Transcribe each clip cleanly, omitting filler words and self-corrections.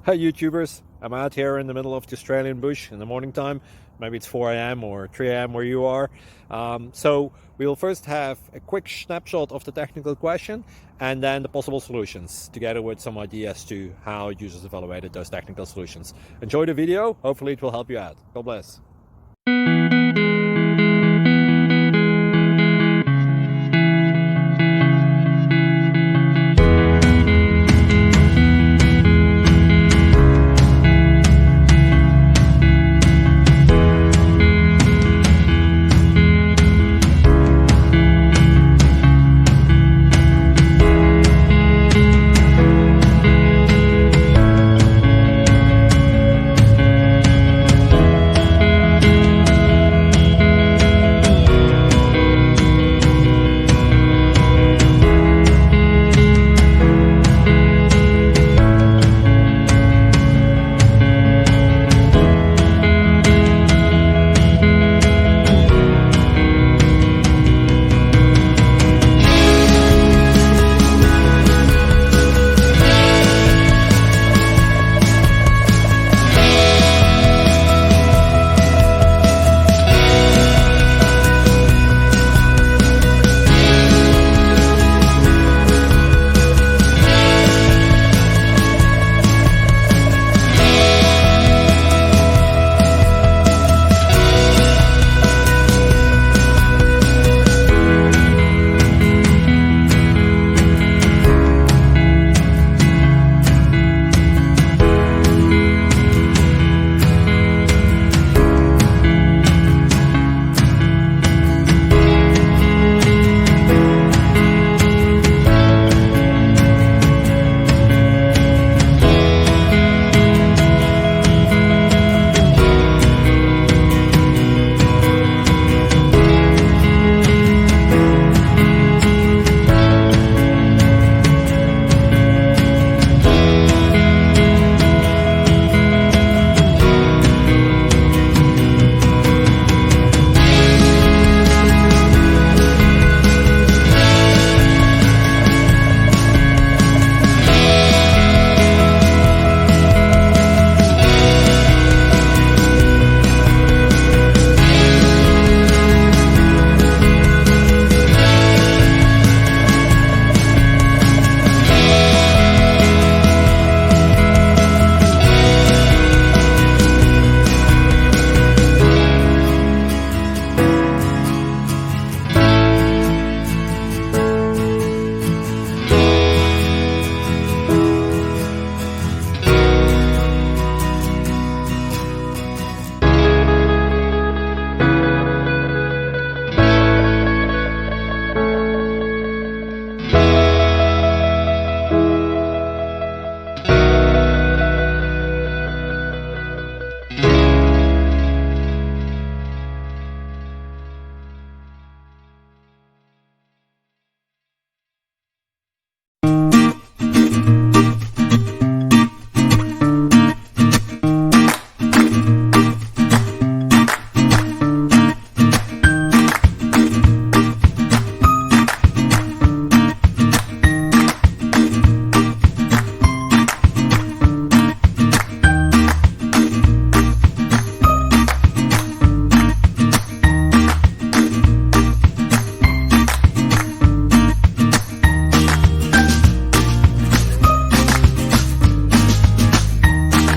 Hi YouTubers, I'm out here in the middle of the Australian bush in the morning time. Maybe it's 4 a.m. or 3 a.m. where you are. So we'll first have a quick snapshot of the technical question and then the possible solutions, together with some ideas to how users evaluated those technical solutions. Enjoy the video, hopefully it will help you out. God bless.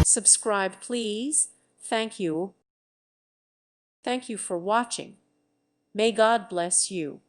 Subscribe, please. Thank you. Thank you for watching. May God bless you.